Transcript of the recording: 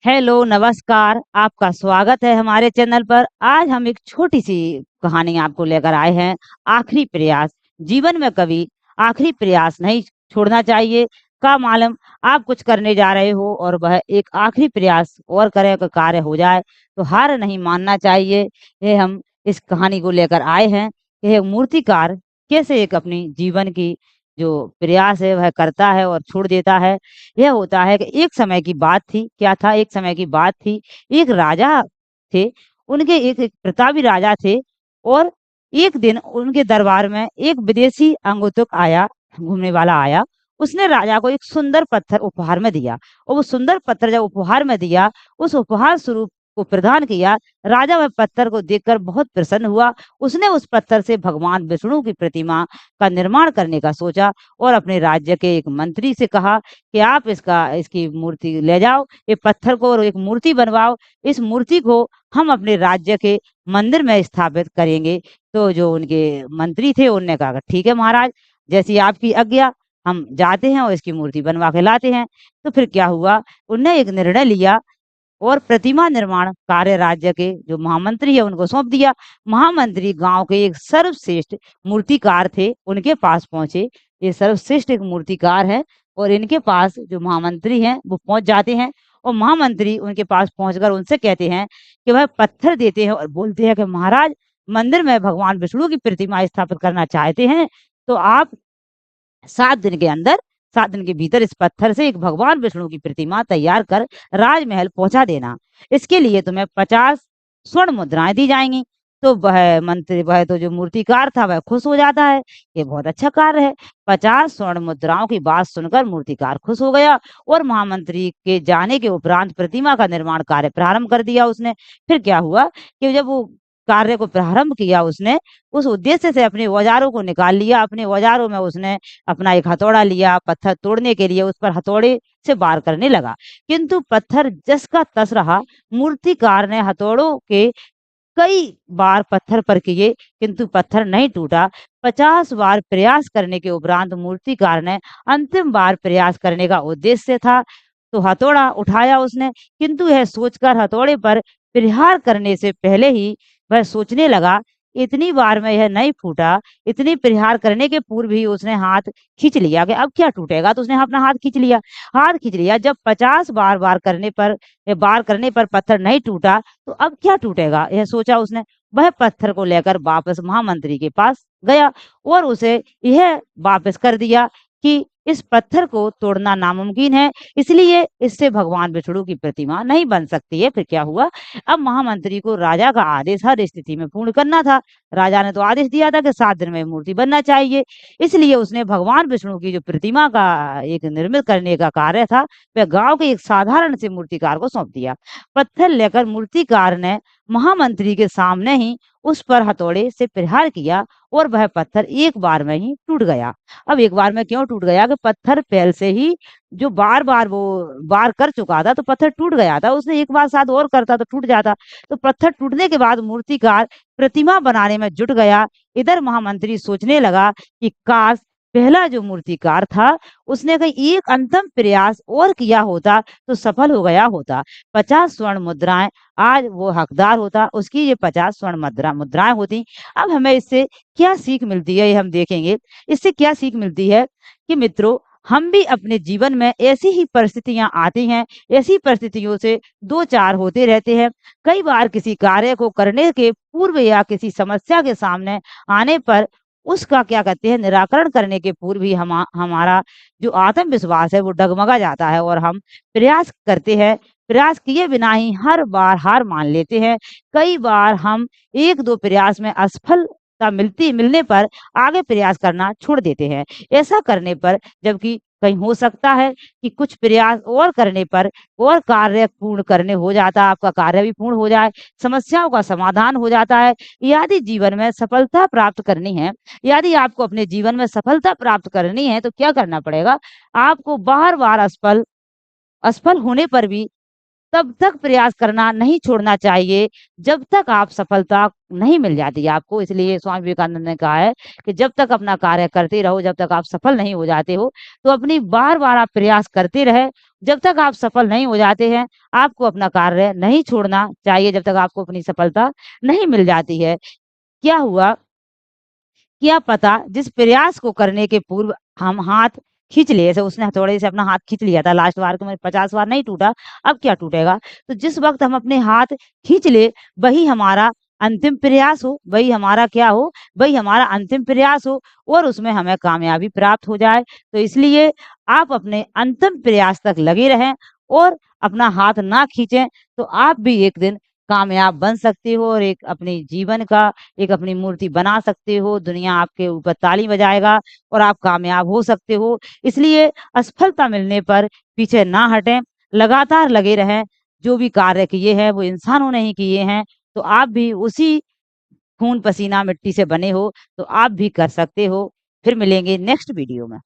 Hello, नमस्कार। आपका स्वागत है हमारे चैनल पर। आज हम एक छोटी-सी कहानी आपको लेकर आए हैं, आखिरी प्रयास। जीवन में कभी आखिरी प्रयास नहीं छोड़ना चाहिए। का मालूम आप कुछ करने जा रहे हो और वह एक आखिरी प्रयास और करे क कार्य हो जाए, तो हार नहीं मानना चाहिए। ये हम इस कहानी को लेकर आए हैं कि एक मूर्तिकार कैसे एक अपनी जीवन की जो प्रयास है वह करता है और छोड़ देता है। यह होता है कि एक समय की बात थी, क्या था एक समय की बात थी, एक राजा थे, उनके एक प्रतापी राजा थे और एक दिन उनके दरबार में एक विदेशी अंगुतुक आया, घूमने वाला आया। उसने राजा को एक सुंदर पत्थर उपहार में दिया और वो सुंदर पत्थर जब उपहार में दिया, उस उपहार स्वरूप को प्रदान किया। राजा वह पत्थर को देखकर बहुत प्रसन्न हुआ। उसने उस पत्थर से भगवान विष्णु की प्रतिमा का निर्माण करने का सोचा और अपने राज्य के एक मंत्री से कहा कि आप इसकी मूर्ति ले जाओ, ये पत्थर को और एक मूर्ति बनवाओ। इस मूर्ति को हम अपने राज्य के मंदिर में स्थापित करेंगे। तो जो उनके मंत्री थे उन्होंने कहा ठीक है महाराज, जैसी आपकी आज्ञा, हम जाते हैं और इसकी मूर्ति बनवा के लाते हैं। तो फिर क्या हुआ, उनने एक निर्णय लिया और प्रतिमा निर्माण कार्य राज्य के जो महामंत्री है उनको सौंप दिया। महामंत्री गांव के एक सर्वश्रेष्ठ मूर्तिकार थे, उनके पास पहुंचे। ये सर्वश्रेष्ठ एक मूर्तिकार है और इनके पास जो महामंत्री हैं वो पहुंच जाते हैं और महामंत्री उनके पास पहुंचकर उनसे कहते हैं कि वह पत्थर देते हैं और बोलते हैं कि महाराज, मंदिर में भगवान विष्णु की प्रतिमा स्थापित करना चाहते हैं, तो आप 7 दिन के अंदर 7 दिन के भीतर इस पत्थर से एक भगवान विष्णु की प्रतिमा तैयार कर राजमहल पहुँचा देना। इसके लिए तुम्हें 50 स्वर्ण मुद्राएँ दी जाएँगी। तो वह तो जो मूर्तिकार था वह खुश हो जाता है, ये बहुत अच्छा कार्य है। 50 स्वर्ण मुद्राओं की बात सुनकर मूर्तिकार खुश हो गया और महामंत्री के जाने के उपरांत प्रतिमा का निर्माण कार्य प्रारंभ कर दिया उसने। फिर क्या हुआ कि जब वो कार्य को प्रारंभ किया उसने, उस उद्देश्य से अपने औज़ारों को निकाल लिया। अपने औज़ारों में उसने अपना एक हथौड़ा लिया, पत्थर तोड़ने के लिए उस पर हथौड़े से वार करने लगा। किंतु पत्थर जस का तस रहा। मूर्तिकार ने हथौड़ों के कई बार पत्थर पर किए, किंतु पत्थर नहीं टूटा। 50 बार प्रयास करने के उपरांत मूर्तिकार ने अंतिम बार प्रयास करने का उद्देश्य था, तो हथौड़ा उठाया उसने, किंतु यह सोचकर हथौड़े पर प्रहार करने से पहले ही वह सोचने लगा, इतनी बार में यह नहीं फूटा, इतनी प्रहार करने के पूर्व ही उसने हाथ खींच लिया कि अब क्या टूटेगा, तो उसने अपना हाथ खींच लिया। हाथ खींच लिया, जब 50 बार वार करने पर पत्थर नहीं टूटा, तो अब क्या टूटेगा, यह सोचा उसने। वह पत्थर को लेकर वापस महामंत्री के पास गया और उसे यह वापस कर दिया कि इस पत्थर को तोड़ना नामुमकिन है, इसलिए इससे भगवान विष्णु की प्रतिमा नहीं बन सकती है। फिर क्या हुआ, अब महामंत्री को राजा का आदेश हर स्थिति में पूर्ण करना था। राजा ने तो आदेश दिया था कि 7 दिन में मूर्ति बनना चाहिए, इसलिए उसने भगवान विष्णु की जो प्रतिमा का एक निर्मित करने का कार्य था, वह गांव के एक साधारण से मूर्तिकार को सौंप दिया। पत्थर लेकर मूर्तिकार ने महामंत्री के सामने ही उस पर हथौड़े से प्रहार किया और वह पत्थर एक बार में ही टूट गया। अब एक बार में क्यों टूट गया कि पत्थर पहले से ही जो बार-बार वो वार कर चुका था, तो पत्थर टूट गया था। उसने एक बार साथ और करता तो टूट जाता। तो पत्थर टूटने के बाद मूर्तिकार प्रतिमा बनाने में जुट गया। इधर महामंत्री सोचने लगा कि काश पहला जो मूर्तिकार था, उसने कहीं एक अंतिम प्रयास और किया होता तो सफल हो गया होता। 50 स्वर्ण मुद्राएँ आज वो हकदार होता, उसकी ये 50 स्वर्ण मुद्राएँ होती। अब हमें इससे क्या सीख मिलती है, ये हम देखेंगे। इससे क्या सीख मिलती है कि मित्रों, हम भी अपने जीवन में ऐसी ही परिस्थितियाँ आती हैं, ऐसी परिस्थितियों से 2-4 होते रहते हैं। कई बार किसी कार्य को करने के पूर्व या किसी समस्या के सामने आने पर उसका क्या कहते हैं निराकरण करने के पूर्व ही हमारा जो आत्मविश्वास है वो डगमगा जाता है और हम प्रयास करते हैं। प्रयास किए बिना ही हर बार हार मान लेते हैं। कई बार हम 1-2 प्रयास में असफलता मिलने पर आगे प्रयास करना छोड़ देते हैं। ऐसा करने पर जबकि कहीं हो सकता है कि कुछ प्रयास और करने पर और कार्य पूर्ण करने हो जाता है, आपका कार्य भी पूर्ण हो जाए, समस्याओं का समाधान हो जाता है। यदि जीवन में सफलता प्राप्त करनी है, यदि आपको अपने जीवन में सफलता प्राप्त करनी है, तो क्या करना पड़ेगा? आपको बार-बार असफल असफल होने पर भी तब तक प्रयास करना नहीं छोड़ना चाहिए, जब तक आप सफलता नहीं मिल जाती है आपको। इसलिए स्वामी विवेकानंद ने कहा है कि जब तक अपना कार्य करते रहो, जब तक आप सफल नहीं हो जाते हो, तो अपनी बार-बार आप प्रयास करते रहे। जब तक आप सफल नहीं हो जाते हैं, आपको अपना कार्य नहीं छोड़ना चाहिए, जब तक आपको अपनी सफलता नहीं मिल जाती है। क्या हुआ, क्या पता जिस प्रयास को करने के पूर्व हम हाथ खींच लिए, जैसे उसने हथौड़े से अपना हाथ खींच लिया था लास्ट बार, में 50 बार नहीं टूटा, अब क्या टूटेगा? तो जिस वक़्त हम अपने हाथ खींच ले, वही हमारा अंतिम प्रयास हो, वही हमारा क्या हो, वही हमारा अंतिम प्रयास हो और उसमें हमें कामयाबी प्राप्त हो जाए। तो इसलिए आप अपने अंतिम प्रयास तक लगे रहें और अपना हाथ ना खींचें, तो आप भी एक दिन कामयाब बन सकते हो और एक अपने जीवन का एक अपनी मूर्ति बना सकते हो, दुनिया आपके ऊपर ताली बजाएगा और आप कामयाब हो सकते हो। इसलिए असफलता मिलने पर पीछे ना हटें, लगातार लगे रहें। जो भी कार्य किए हैं, वो इंसानों ने ही किए हैं, तो आप भी उसी खून पसीना मिट्टी से बने हो, तो आप भी कर सकते हो। फिर मिलेंगे नेक्स्ट वीडियो में।